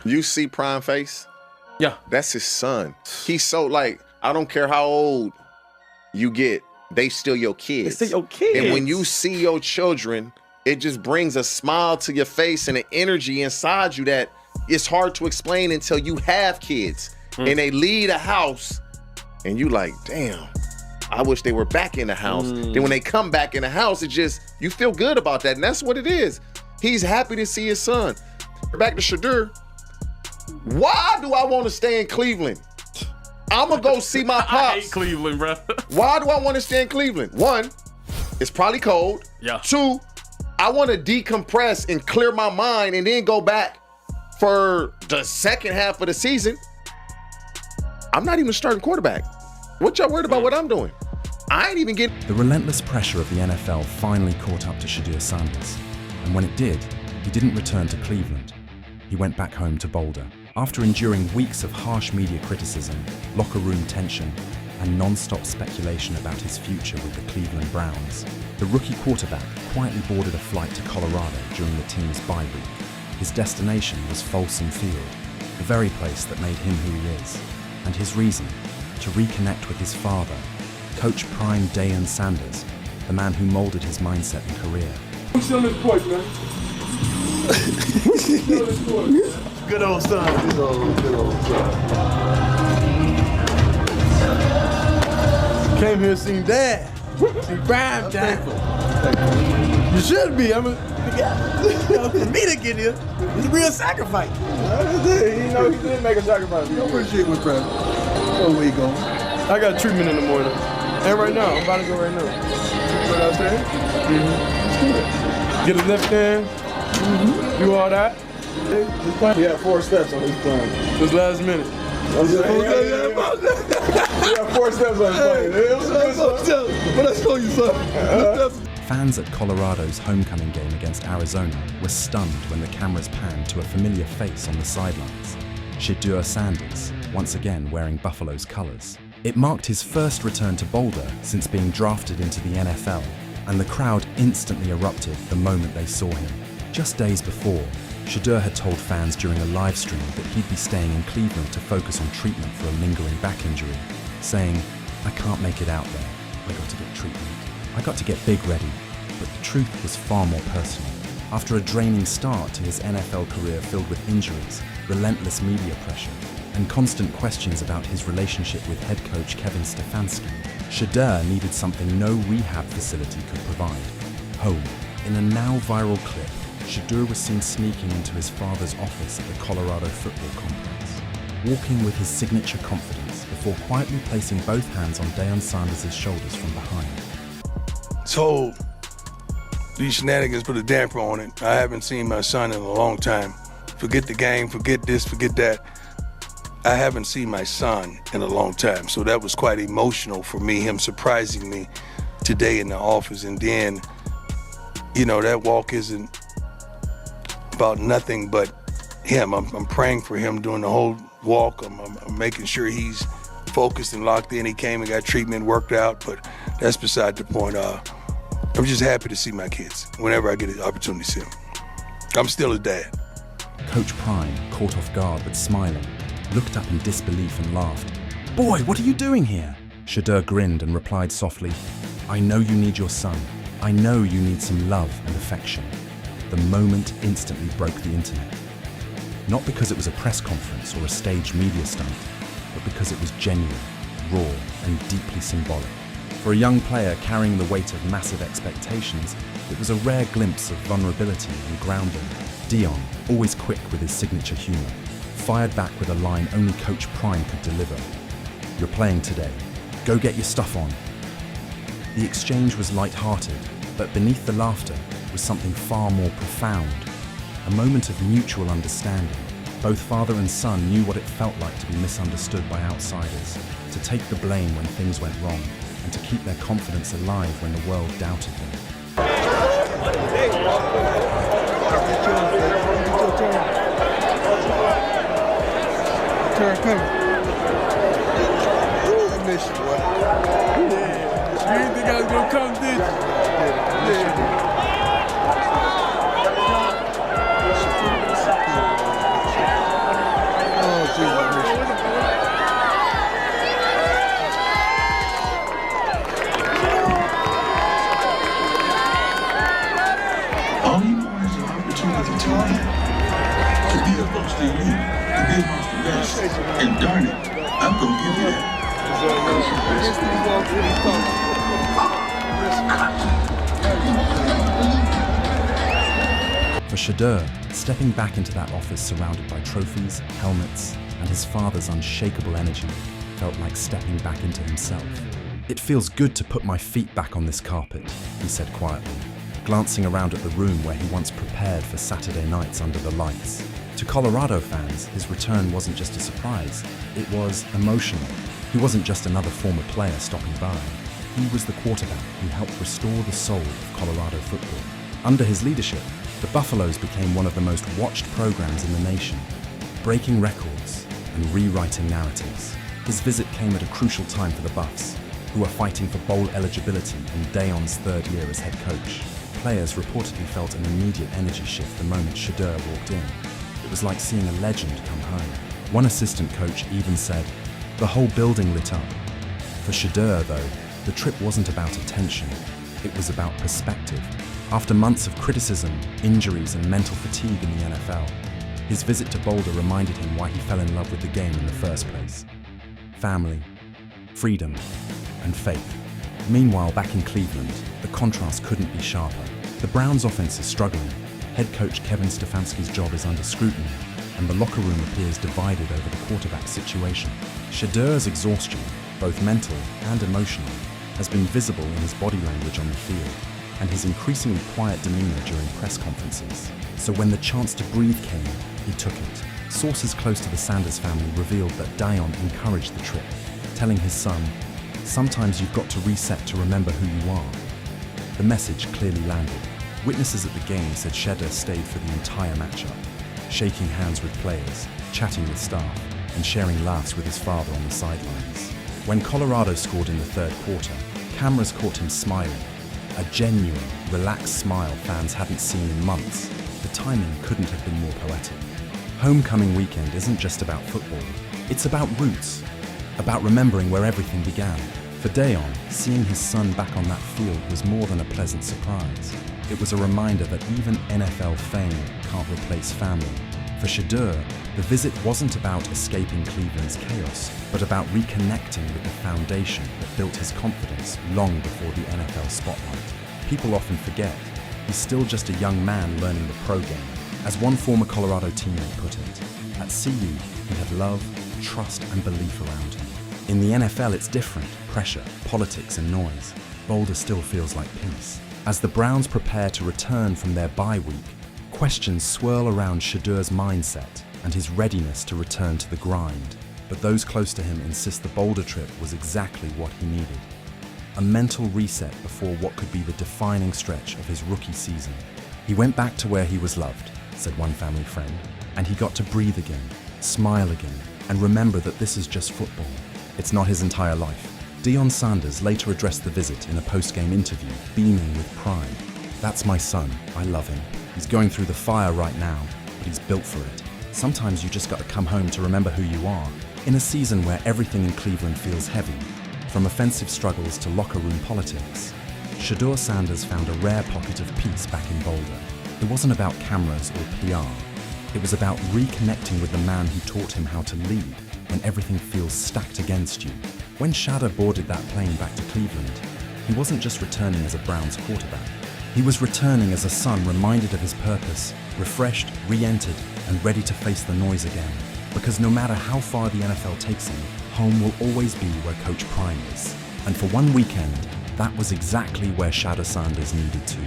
You see Prime face? Yeah. That's his son. He's so like, I don't care how old you get, they still your kids. They still your kids. And when you see your children, it just brings a smile to your face and an energy inside you that it's hard to explain until you have kids. And they leave the house and you like, damn, I wish they were back in the house. Then when they come back in the house, it just, you feel good about that. And that's what it is. He's happy to see his son. Back to Shedeur. Why do I want to stay in Cleveland? I'm going to go see my pops. I hate Cleveland, bro. Why do I want to stay in Cleveland? One, it's probably cold. Yeah. Two, I want to decompress and clear my mind and then go back for the second half of the season. I'm not even starting quarterback. What y'all worried about what I'm doing? I ain't even getting... The relentless pressure of the NFL finally caught up to Shedeur Sanders. And when it did, he didn't return to Cleveland. He went back home to Boulder. After enduring weeks of harsh media criticism, locker room tension, and non-stop speculation about his future with the Cleveland Browns, the rookie quarterback quietly boarded a flight to Colorado during the team's bye week. His destination was Folsom Field, the very place that made him who he is, and his reason to reconnect with his father, Coach Prime Dillon Sanders, the man who molded his mindset and career. Who's still in this court, man? Who's still in this court? Good old son. Good old son. Came here to see Dad. See Prime Time. You should be. For me to get here, it's a real sacrifice. You know, he did make a sacrifice. I appreciate my Prime. Oh, where you going? I got treatment in the morning. And right now, I'm about to go right now. You know what I'm saying? Get his left hand, do all that. He had 4 steps on his plan. This last minute. He had 4 steps on his plan. It was a good stuff. But I show you something. Fans at Colorado's homecoming game against Arizona were stunned when the cameras panned to a familiar face on the sidelines, Shedeur Sanders, once again wearing Buffalo's colors. It marked his first return to Boulder since being drafted into the NFL, and the crowd instantly erupted the moment they saw him. Just days before, Shedeur had told fans during a live stream that he'd be staying in Cleveland to focus on treatment for a lingering back injury, saying, "I can't make it out there. I got to get treatment. I got to get big ready." But the truth was far more personal. After a draining start to his NFL career filled with injuries, relentless media pressure, and constant questions about his relationship with head coach Kevin Stefanski, Shedeur needed something no rehab facility could provide: home. In a now viral clip, Shedeur was seen sneaking into his father's office at the Colorado football complex, walking with his signature confidence before quietly placing both hands on Dillon Sanders' shoulders from behind. So, these shenanigans put a damper on it. I haven't seen my son in a long time. Forget the game, forget this, forget that. I haven't seen my son in a long time, so that was quite emotional for me, him surprising me today in the office. And then, you know, that walk isn't about nothing but him. I'm praying for him during the whole walk. I'm making sure he's focused and locked in. He came and got treatment, worked out, but that's beside the point. I'm just happy to see my kids whenever I get an opportunity to see them. I'm still a dad. Coach Prime, caught off guard but smiling, looked up in disbelief and laughed. "Boy, what are you doing here?" Shedeur grinned and replied softly, "I know you need your son. I know you need some love and affection." The moment instantly broke the internet. Not because it was a press conference or a staged media stunt, but because it was genuine, raw, and deeply symbolic. For a young player carrying the weight of massive expectations, it was a rare glimpse of vulnerability and grounding. Dillon, always quick with his signature humor, fired back with a line only Coach Prime could deliver: "You're playing today. Go get your stuff on." The exchange was light-hearted, but beneath the laughter was something far more profound. A moment of mutual understanding. Both father and son knew what it felt like to be misunderstood by outsiders, to take the blame when things went wrong, and to keep their confidence alive when the world doubted them. Turn coming. I miss you, boy. You didn't think I was gonna come, did you? supposed to you to be amongst the best. And darn it, I'm going to give you that. For Shedeur, stepping back into that office surrounded by trophies, helmets, and his father's unshakable energy felt like stepping back into himself. "It feels good to put my feet back on this carpet," he said quietly, glancing around at the room where he once prepared for Saturday nights under the lights. To Colorado fans, his return wasn't just a surprise, it was emotional. He wasn't just another former player stopping by. He was the quarterback who helped restore the soul of Colorado football. Under his leadership, the Buffaloes became one of the most watched programs in the nation, breaking records and rewriting narratives. His visit came at a crucial time for the Buffs, who were fighting for bowl eligibility in Dion's third year as head coach. Players reportedly felt an immediate energy shift the moment Shedeur walked in. It was like seeing a legend come home. One assistant coach even said, "The whole building lit up." For Shedeur, though, the trip wasn't about attention, it was about perspective. After months of criticism, injuries, and mental fatigue in the NFL, his visit to Boulder reminded him why he fell in love with the game in the first place. Family, freedom, and faith. Meanwhile, back in Cleveland, the contrast couldn't be sharper. The Browns' offense is struggling. Head coach Kevin Stefanski's job is under scrutiny, and the locker room appears divided over the quarterback situation. Shedeur's exhaustion, both mental and emotional, has been visible in his body language on the field, and his increasingly quiet demeanor during press conferences. So when the chance to breathe came, he took it. Sources close to the Sanders family revealed that Dion encouraged the trip, telling his son, "Sometimes you've got to reset to remember who you are." The message clearly landed. Witnesses at the game said Shedeur stayed for the entire matchup, shaking hands with players, chatting with staff, and sharing laughs with his father on the sidelines. When Colorado scored in the third quarter, cameras caught him smiling, a genuine, relaxed smile fans hadn't seen in months. The timing couldn't have been more poetic. Homecoming weekend isn't just about football, it's about roots, about remembering where everything began. For Dillon, seeing his son back on that field was more than a pleasant surprise. It was a reminder that even NFL fame can't replace family. For Shedeur, the visit wasn't about escaping Cleveland's chaos, but about reconnecting with the foundation that built his confidence long before the NFL spotlight. People often forget, he's still just a young man learning the pro game. As one former Colorado teammate put it, at CU, he had love, trust, and belief around him. In the NFL, it's different. Pressure, politics, and noise. Boulder still feels like peace. As the Browns prepare to return from their bye week, questions swirl around Shedeur's mindset and his readiness to return to the grind. But those close to him insist the Boulder trip was exactly what he needed. A mental reset before what could be the defining stretch of his rookie season. He went back to where he was loved, said one family friend, and he got to breathe again, smile again, and remember that this is just football. It's not his entire life. Dillon Sanders later addressed the visit in a post-game interview, beaming with pride. "That's my son. I love him. He's going through the fire right now, but he's built for it. Sometimes you just got to come home to remember who you are." In a season where everything in Cleveland feels heavy, from offensive struggles to locker room politics, Shedeur Sanders found a rare pocket of peace back in Boulder. It wasn't about cameras or PR. It was about reconnecting with the man who taught him how to lead when everything feels stacked against you. When Shedeur boarded that plane back to Cleveland, he wasn't just returning as a Browns quarterback. He was returning as a son reminded of his purpose, refreshed, re-entered, and ready to face the noise again. Because no matter how far the NFL takes him, home will always be where Coach Prime is. And for one weekend, that was exactly where Shedeur Sanders needed to.